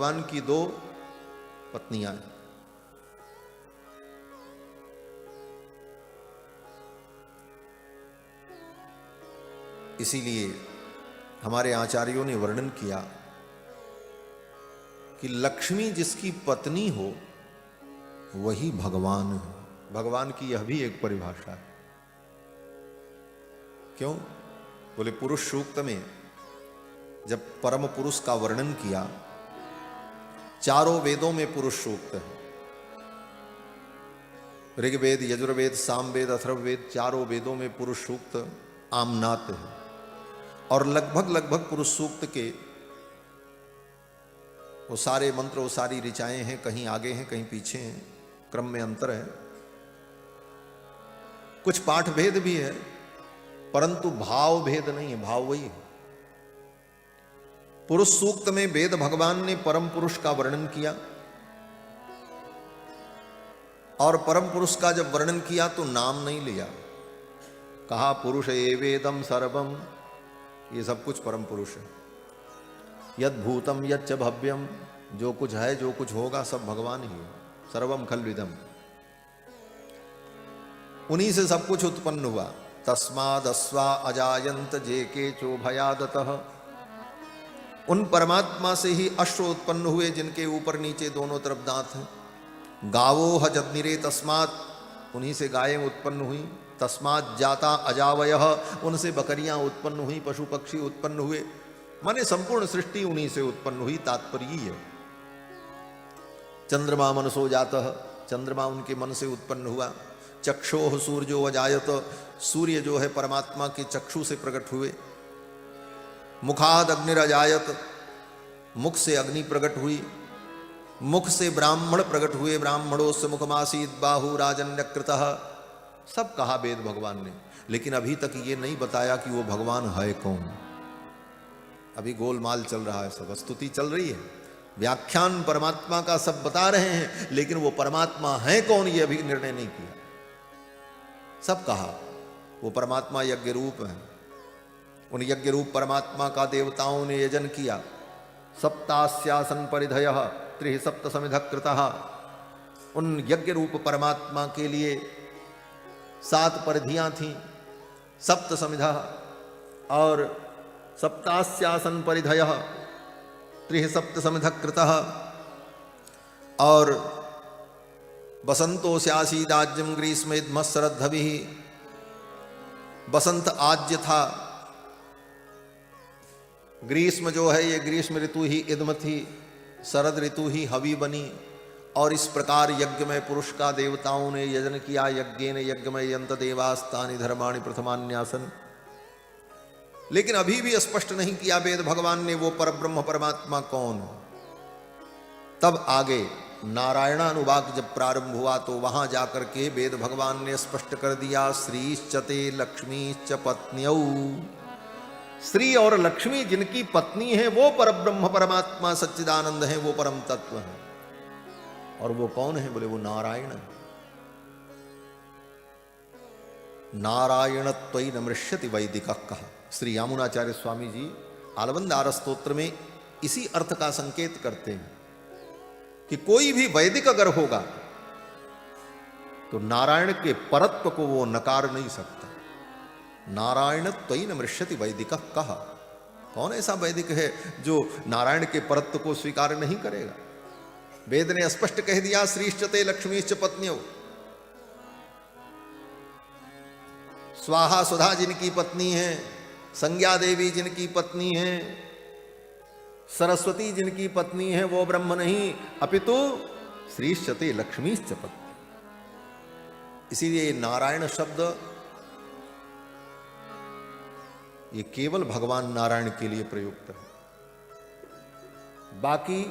भगवान की 2 पत्नियां हैं। इसीलिए हमारे आचार्यों ने वर्णन किया कि लक्ष्मी जिसकी पत्नी हो वही भगवान है। भगवान की यह भी एक परिभाषा है। क्यों? बोले पुरुष सूक्त में जब परम पुरुष का वर्णन किया, चारों वेदों में पुरुष सूक्त है। ऋग्वेद, यजुर्वेद, सामवेद, अथर्ववेद, चारों वेदों में पुरुष सूक्त आमनात है। और लगभग पुरुष सूक्त के वो सारे मंत्र, वो सारी ऋचाएं हैं, कहीं आगे हैं कहीं पीछे हैं, क्रम में अंतर है, कुछ पाठ भेद भी है, परंतु भाव भेद नहीं है, भाव वही है। पुरुष सूक्त में वेद भगवान ने परम पुरुष का वर्णन किया, और परम पुरुष का जब वर्णन किया तो नाम नहीं लिया, कहा पुरुष एवेदम सर्वम, ये सब कुछ परम पुरुष है। यद भूतम यच्च भव्यम, जो कुछ है जो कुछ होगा सब भगवान ही है। सर्वम खल्विदम, उन्हीं से सब कुछ उत्पन्न हुआ। तस्मादस्वा अजायंत जेके चोभयादतः, उन परमात्मा से ही अश्व उत्पन्न हुए जिनके ऊपर नीचे दोनों तरफ दांत हैं। गावो हजदनिरे तस्मात्, उन्हीं से गायें उत्पन्न हुई। तस्मात् जाता अजावयः, उनसे बकरियां उत्पन्न हुई, पशु पक्षी उत्पन्न हुए, माने संपूर्ण सृष्टि उन्हीं से उत्पन्न हुई, तात्पर्य ही है। चंद्रमा मनसो जातः, चंद्रमा उनके मन से उत्पन्न हुआ। चक्षोः सूर्यो अजायत, सूर्य जो है परमात्मा के चक्षु से प्रकट हुए। मुखाद अग्निरजायत, मुख से अग्नि प्रकट हुई। मुख से ब्राह्मण प्रकट हुए, ब्राह्मणोस्य मुखमासीत बाहु राजन्यकृतः, सब कहा वेद भगवान ने। लेकिन अभी तक ये नहीं बताया कि वो भगवान है कौन। अभी गोलमाल चल रहा है, सब स्तुति चल रही है, व्याख्यान परमात्मा का सब बता रहे हैं, लेकिन वो परमात्मा है कौन ये अभी निर्णय नहीं किया। सब कहा वो परमात्मा यज्ञ रूप है। उन यज्ञ रूप परमात्मा का देवताओं ने यजन किया। सप्तास्यासन परिधयः त्रिः सप्त समिधः कृतः, उन यज्ञ रूप परमात्मा के लिए 7 परिधियां थीं, सप्त समिधः, और सप्तास्यासन परिधयः त्रिः सप्त समिधः कृतः। और बसंतो स्यासीदाज्यम ग्रीष्म इद्मः शरद्धभिः, बसंत आज्य था, ग्रीष्म जो है ये ग्रीष्म ऋतु ही इद्म थी, शरद ऋतु ही हवि बनी। और इस प्रकार यज्ञ में पुरुष का देवताओं ने यजन किया। यज्ञेन यज्ञमय यंत देवास्तानि धर्माणि प्रथमान्यासन। लेकिन अभी भी स्पष्ट नहीं किया वेद भगवान ने वो परब्रह्म परमात्मा कौन। तब आगे नारायणानुवाक जब प्रारंभ हुआ तो वहां जाकर के वेद भगवान ने स्पष्ट कर दिया, श्रीश्चते लक्ष्मीश्च पत्न्यौ, श्री और लक्ष्मी जिनकी पत्नी है वो परब्रह्म परमात्मा सच्चिदानंद है, वो परम तत्व है। और वो कौन है? बोले वो नारायण है। नारायणत्वयि नमृष्यति वैदिकः कहा श्री यामुनाचार्य स्वामी जी आलवंदार स्तोत्र में इसी अर्थ का संकेत करते हैं कि कोई भी वैदिक अगर होगा तो नारायण के परत्व को वो नकार नहीं सकता। नारायणत्वयि नमृष्यति वैदिकः कहा, कौन ऐसा वैदिक है जो नारायण के परत्व को स्वीकार नहीं करेगा? वेद ने स्पष्ट कह दिया, श्रीश्चते लक्ष्मीश्च पत्न्यौ। स्वाहा सुधा जिनकी पत्नी है, संज्ञा देवी जिनकी पत्नी है, सरस्वती जिनकी पत्नी है, वो ब्रह्म नहीं अपितु श्रीश्चते लक्ष्मीश्च पत्नी। इसीलिए नारायण शब्द ये केवल भगवान नारायण के लिए प्रयुक्त है। बाकी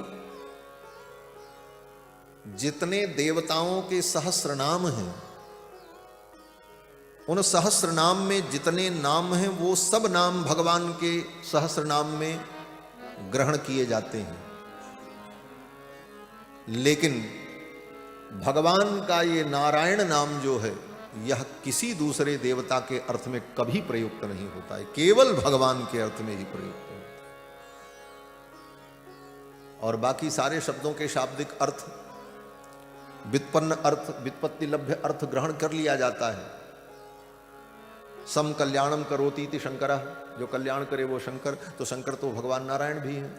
जितने देवताओं के सहस्र नाम हैं, उन सहस्र नाम में जितने नाम हैं वो सब नाम भगवान के सहस्र नाम में ग्रहण किए जाते हैं। लेकिन भगवान का ये नारायण नाम जो है यह किसी दूसरे देवता के अर्थ में कभी प्रयुक्त नहीं होता है, केवल भगवान के अर्थ में ही प्रयुक्त होता है। और बाकी सारे शब्दों के शाब्दिक अर्थ, व्युत्पन्न अर्थ, व्युत्पत्ति लभ्य अर्थ ग्रहण कर लिया जाता है। सम कल्याणम करोति इति शंकरः, जो कल्याण करे वो शंकर, तो शंकर तो भगवान नारायण भी हैं।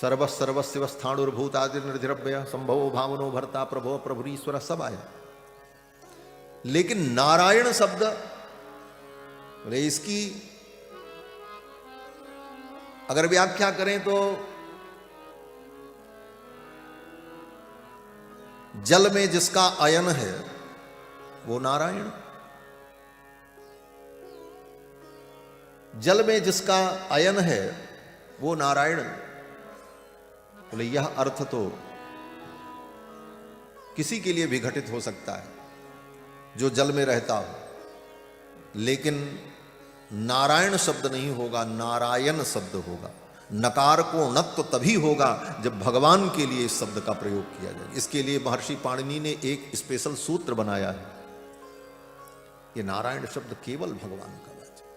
सर्वस् सर्वस्य स्थाणुर्भूत आदि निर्धिरव्य संभवो भावनो भर्ता प्रभो प्रभुरीश्वर सब आया। लेकिन नारायण शब्द बोले इसकी अगर व्याख्या करें तो जल में जिसका अयन है वो नारायण, जल में जिसका अयन है वो नारायण। बोले यह अर्थ तो किसी के लिए भी घटित हो सकता है जो जल में रहता हो, लेकिन नारायण शब्द नहीं होगा, नारायण शब्द होगा। नकार को नत्व तभी होगा जब भगवान के लिए इस शब्द का प्रयोग किया जाए। इसके लिए महर्षि पाणिनि ने एक स्पेशल सूत्र बनाया है। ये नारायण शब्द केवल भगवान का वाचक।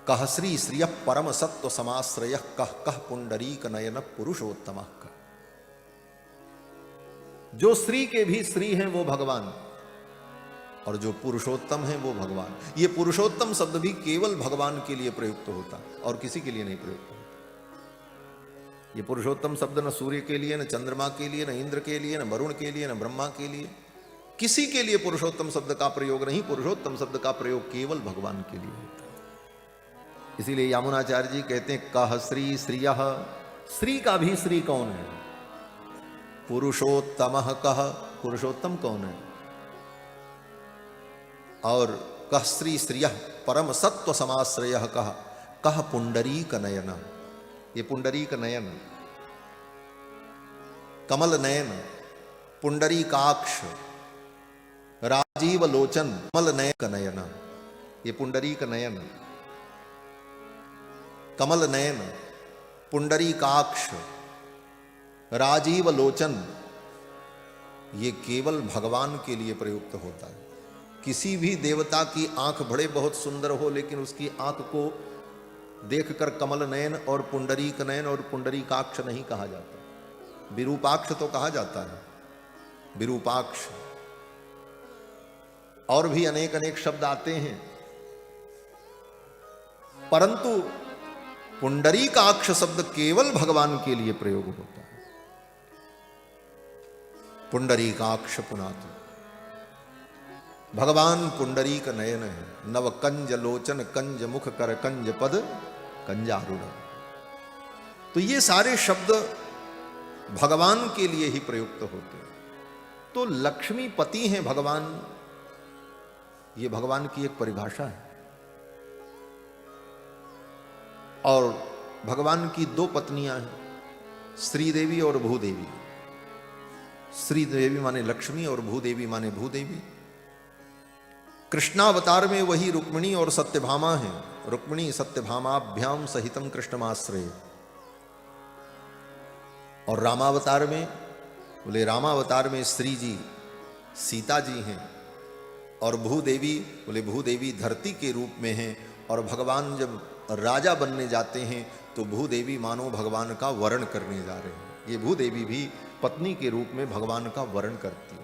कह श्री श्रिय परम सत्व समाश्रय कह कह पुंडरीक नयन पुरुषोत्तम कह। जो श्री के भी श्री हैं वो भगवान, और जो पुरुषोत्तम है वो भगवान। ये पुरुषोत्तम शब्द भी केवल भगवान के लिए प्रयुक्त होता है और किसी के लिए नहीं प्रयुक्त होता। ये पुरुषोत्तम शब्द न सूर्य के लिए, न चंद्रमा के लिए, न इंद्र के लिए, न वरुण के लिए, न ब्रह्मा के लिए, किसी के लिए पुरुषोत्तम शब्द का प्रयोग नहीं। पुरुषोत्तम शब्द का प्रयोग केवल भगवान के लिए होता है। इसीलिए यामुनाचार्य जी कहते हैं कह श्री श्रियः, श्री का भी श्री कौन है? पुरुषोत्तमः कह, पुरुषोत्तम कौन है? और कह श्री श्रियः परम सत्व समाश्रय कह कह पुंडरीक नयन। ये पुंडरीक नयन, कमल नयन, पुंडरीकाक्ष, राजीव लोचन, कमल नयन। ये पुंडरीक नयन, कमल नयन, पुंडरीकाक्ष, राजीव लोचन, ये केवल भगवान के लिए प्रयुक्त होता है। किसी भी देवता की आंख बड़े बहुत सुंदर हो, लेकिन उसकी आंख को देखकर कमल नयन और पुंडरीक नयन और पुंडरीकाक्ष नहीं कहा जाता। विरूपाक्ष तो कहा जाता है, विरूपाक्ष। और भी अनेक अनेक शब्द आते हैं, परंतु पुंडरीकाक्ष शब्द केवल भगवान के लिए प्रयोग होता है। पुंडरीकाक्ष पुनातु, भगवान पुंडरीक नयन है। नव कंज लोचन कंज मुख कर कंज पद कंजारूढ़। तो ये सारे शब्द भगवान के लिए ही प्रयुक्त होते हैं। तो लक्ष्मीपति हैं भगवान, ये भगवान की एक परिभाषा है। और भगवान की दो पत्नियां हैं, श्रीदेवी और भूदेवी। श्रीदेवी माने लक्ष्मी और भूदेवी माने भूदेवी। कृष्णावतार में वही रुक्मिणी और सत्यभामा हैं। रुक्मिणी सत्यभामाभ्याम सहितम कृष्णमाश्रय। और रामावतार में बोले रामावतार में श्री जी सीता जी हैं। और भूदेवी बोले भूदेवी धरती के रूप में हैं। और भगवान जब राजा बनने जाते हैं तो भूदेवी मानो भगवान का वर्ण करने जा रहे हैं। ये भूदेवी भी पत्नी के रूप में भगवान का वर्ण करती है।